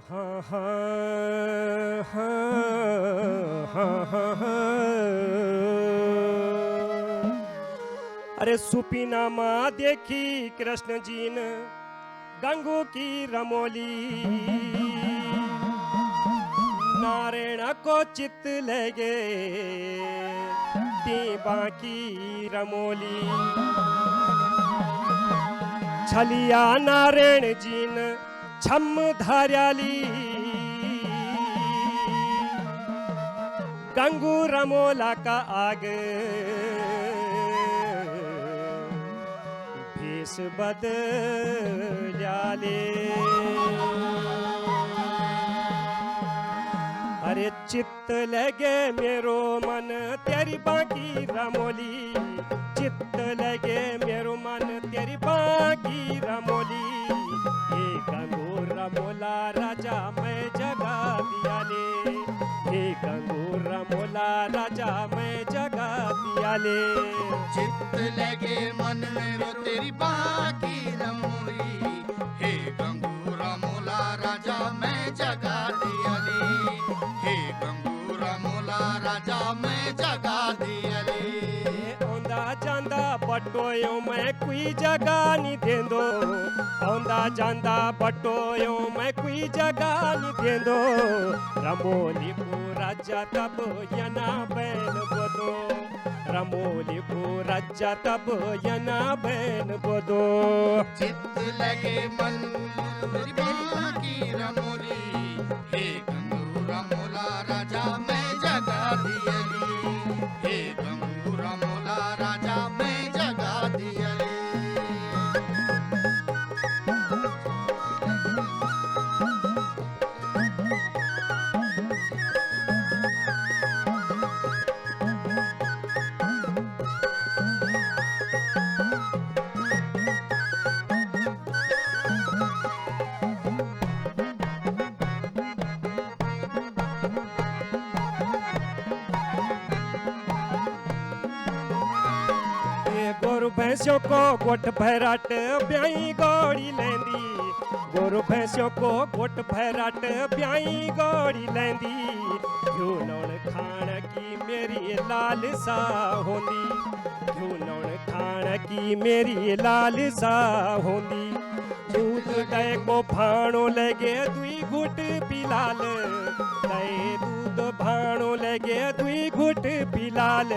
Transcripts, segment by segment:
हाँ हाँ हाँ हाँ हाँ हाँ। अरे सुपीना माँ देखी कृष्ण जी ने गंगू की रमोली, नारायण को चित लगे टीबा की रमोली। छलिया नारायण जी ने छम धार्याली, गंगू रमोला का आग भेष बदल्याले। अरे चित्त लगे मेरो मन तेरी बाकी रमोली, चित्त लगे मेरो मन तेरी बाकी रमोली। हे गंगू रमोला राजा मैं जगा दिया ले, हे गंगू रमोला राजा मैं जगा दिया ले। चित्त लगे मन मेरो तेरी बाकी रमोली, हे गंगू रमोला राजा मैं जगा दिया ले, हे गंगू रमोला राजा मैं जगा दिया ले। औंदा जांदा बटोयो मैं कोई जगह नहीं देंदो, औंदा जांदा बटोयो मैं कोई जगह नहीं देंदो। रमोली को राजा तब यना बैन बोदो, रमोली को राजा तब यना बैन बोदो। चित्त लगे मन तेरी बाकी रमोली, हे गंगू रमोला राजा मैं जगा दिया ले, हे गंगू रमोला राजा मैं जगा दिया ले। गोरु भैंसों को गोट भैराट ब्याई गौड़ी लेंदी, गोरु भैंसों को गोट भैराट ब्याई गौड़ी लेंदी। घ्यूनौण खाण की मेरी लालसा होंदी, घ्यूनौण खाण की मेरी लालसा होंदी। दूध दे को भाणो लगे दुई घुट पिलाल, दे दूध भाणो लगे दुई घुट पिलाल।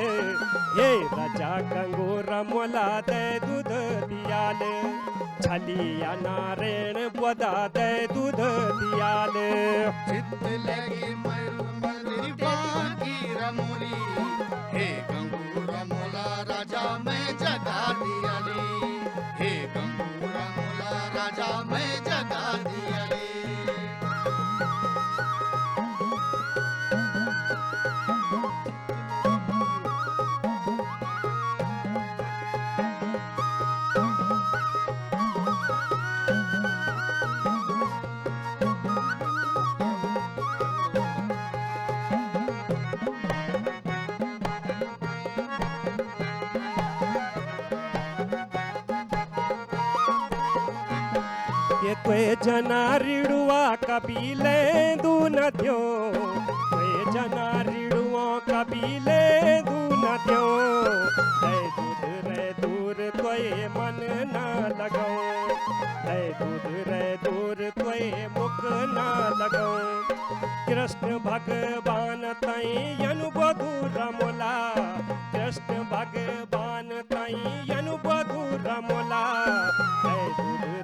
ये राजा गंगू रमोला दे दूध दियाल, छलिया नारायण बोदा दे दूध दियाल। चित्त लगे मन तेरी बाकी रमोली, हे गंगू रमोला राजा मैं जगा दिया ले, हे गंगू रमोला राजा मैं जगा दिया ले। ये त्वे जना रिड़ुआ कबीले दू न द्यो, त्वे जना रिड़ुआ कबीले दू न द्यो। रे दूर त्वे मन न लगाओ, रे दूर त्वे मुख न लगाओ। कृष्ण भगवान तई अनुभवधु रमोला, कृष्ण भगवान तई अनुभवधु रमोला।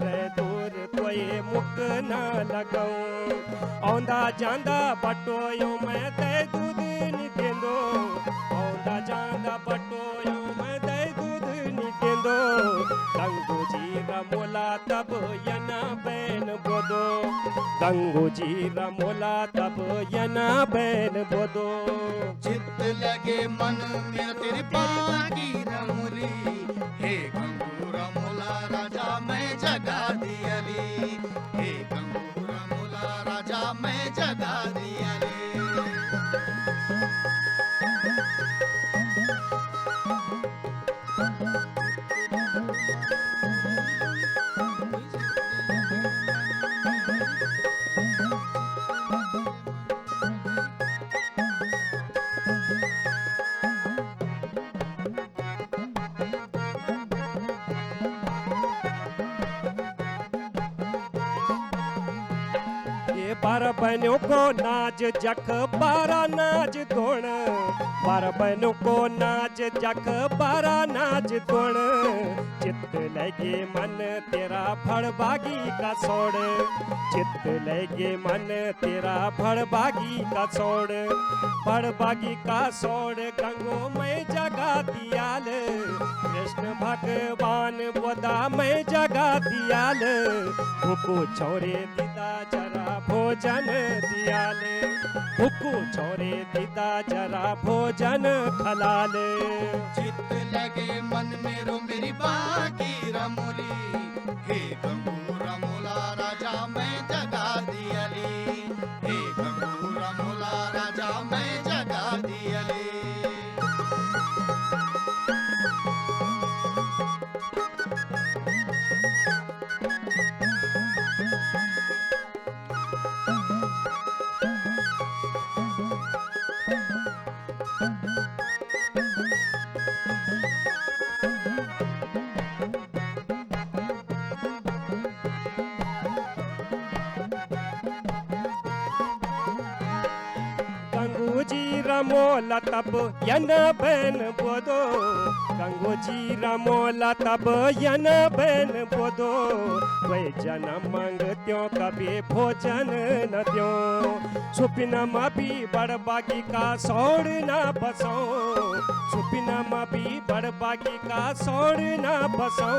रे दूर त्वे मुख न लगाऊं, औंदा जांदा बटोयो मैं दे दूध नहीं देंदो, औंदा जांदा बटोयो मैं दे दूध नहीं देंदो। गंगू जी रमोला तब यना बैन बोदो, गंगू जी रमोला तब यना बैन बोदो। चित्त लगे मन में तेरी बाकी रमोली, हे गंगू रमोला राजा मैं जगा दिया ले, हे गंगू रमोला राजा मैं जगा दिया ले। बारह बहनों को नाच जख बारह नाच दोण, बारह बहनों को नाच जख बारह नाच दोण, चित्त लगे मन तेरा भड़बागी का छोड़, चित्त लगे मन तेरा भड़बागी का छोड़, भड़बागी का छोड़ गंगो में जगा दियाल, कृष्ण भगवान बोदा में जगा दियाल, भूकू छोरे दीदा जरा भोजन दियाल, भूकू छोरे दीदा जरा भोजन खलाल। चित्त लगे मन मेरो मेरी बाकी रमोली, हे गंगू रमोला राजा मैं जगा दियली, हे गंगू रमोला राजा मैं जगा दियली। गंगूजी रमोला तब यन बहन बोदो, गंगूजी रमोला तब यन बहन बोदो, वे जन मांगत्यो कभी भोजन न द्यो, सुपिनम भी बड़बागी का सोड़ न बसो, सुपिनम भी बड़बागी का सोड़ न बसो,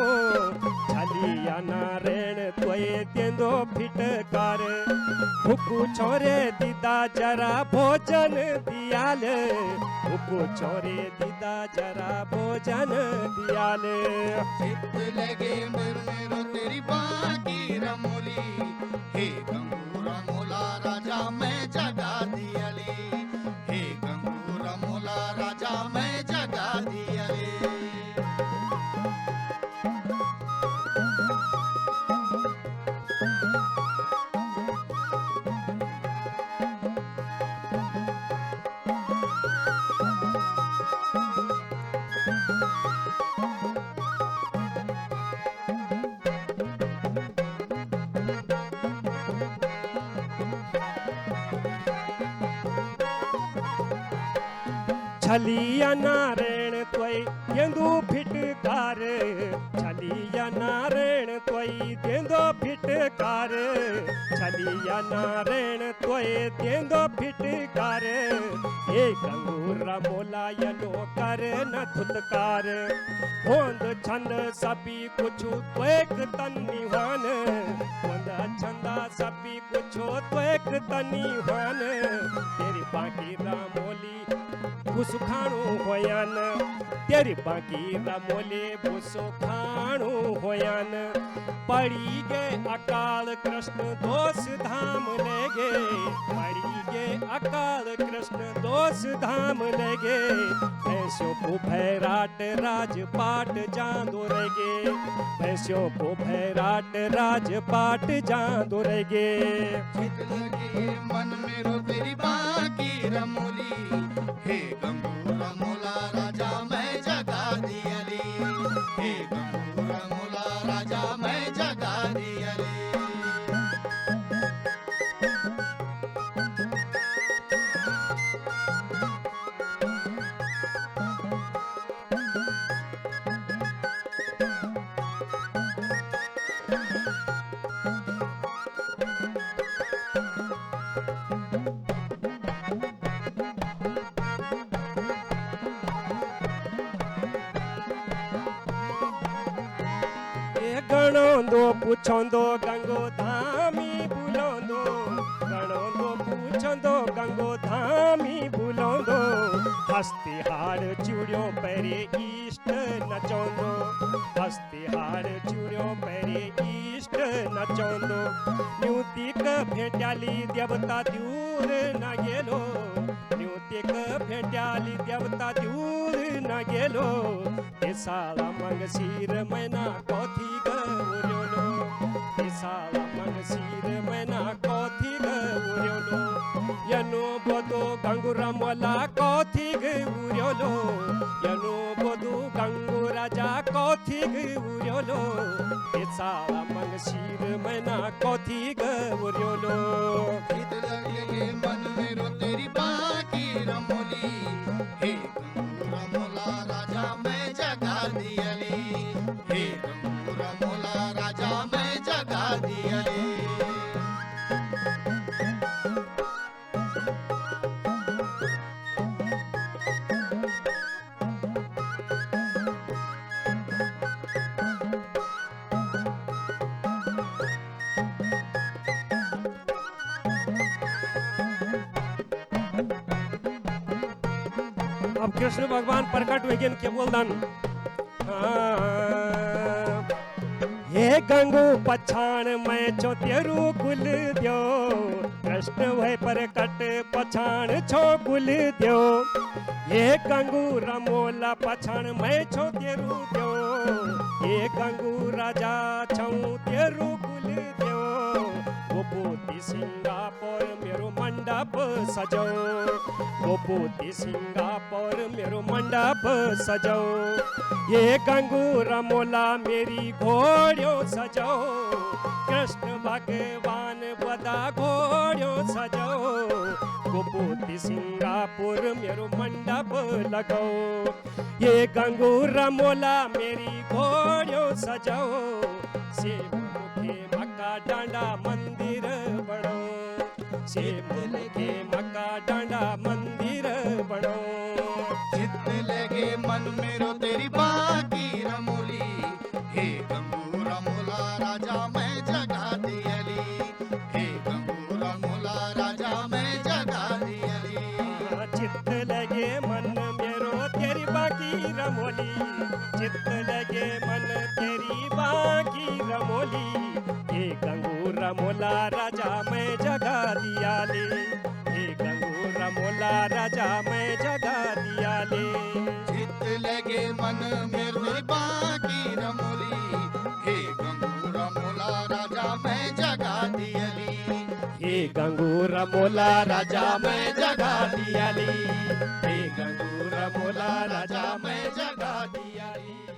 छलिया नारायण तोये तेंदो फिटकार, भूकू छोरे दीदा जरा भोजन दियाल, भूकू छोरे दीदा जरा भोजन दियाल। चित्त लगे मेरो तेरी बाकी रमोली, हे गंगू रमोला राजा मैं जगा दियली, हे गंगू रमोला राजा मैं जगा दियली। छलिया नारायण त्वई देंदो फिटकार, छलिया नारायण त्वई देंदो फिटकार, छलिया नारायण त्वई देंदो फिटकार, हे गंगू रमोला यनो कर न धुतकार, होंद छंद सभी कुछ त्वेक तन्निवान, होंद छंदा सभी कुछ त्वेक तन्निवान, तेरी बाकी रामोली भूसु खाणू होयान, तेरी बाकी रमोले भूसु खाणू होयान, पड़ी गे अकाल कृष्ण दोष धाम ले गे, पड़ी गे अकाल कृष्ण दोष धाम ले गे, भैंसों को भैराट राजपाट जांदो रहेगे, भैंसों को भैराट राजपाट जांदो रहेगे। चित्त लगे मन मेरो तेरी बाकी रमोली, हे गंगू रमोला राजा मैं जगा दियली, हे गंगू रमोला राजा मैं जगा दियली। गणोंदो पूछोंदो गंगो धामी बुलोंदो, गणोंदो पूछोंदो गंगो धामी बुलोंदो, हस्ती हार चूड़ियों पेरे इष्ट नचोंदो, हस्ती हार चूड़ियों पेरे इष्ट नचोंदो, न्यूतिक भेट्याली देवता दूर न गेलो, न्यूतिक भेट्याली देवता दूर न गेलो, ते साला मंगशीर मैना कोथी गौर्योलो, ते साला मंगशीर मैना कोथी गौर्योलो, यनो बोदो गंगू रमोला कोथी गौर्योलो, यनो बोदो गंगू राजा कोथी गौर्योलो, ते साला मंगशीर मैना कोथी गौर्योलो। अब कृष्ण भगवान प्रकट हुए के बोलदन हे गंगू पछाण मैं छो तेरू कुल द्यो कृष्ण वह प्रकट पछाण छो कुल द्यो हे गंगू रमोला पछाण मैं छो तेरू द्यो हे गंगू राजा छऊ तेरू कुल द्यो गोपोती सिंगापुर मेरो मंडप सजो गोपोती सिंगापुर मेरो मंडप सजो ये गंगू रमोला मेरी घोड़ियों सजो कृष्ण भगवान बदा घोड़ियों सजो गोपोती सिंगापुर मेरो मंडप लगो ये गंगू रमोला मेरी घोड़ियों सजो शिव मुखे मक्का डांडा मंदिर बनो शिव मुखे मक्का डांडा मंदिर बनो चित्त लगे मन मेरो तेरी बाकी रमोली हे गंगू रमोला राजा मैं जगा दियली हे गंगू रमोला राजा मैं जगा दियली चित्त लगे मन मेरो तेरी बाकी रमोली चित्त लगे मन तेरी बाकी रमोली हे गंगू रमोला राजा मैं जगा दिया ले हे गंगू रमोला राजा मैं जगा दिया ले चित्त लगे मन मेरो बाकी रमोली हे गंगू रमोला राजा मैं जगा दियली हे गंगू रमोला राजा मैं जगा दिया ले हे गंगू रमोला राजा मैं जगा दिया ले।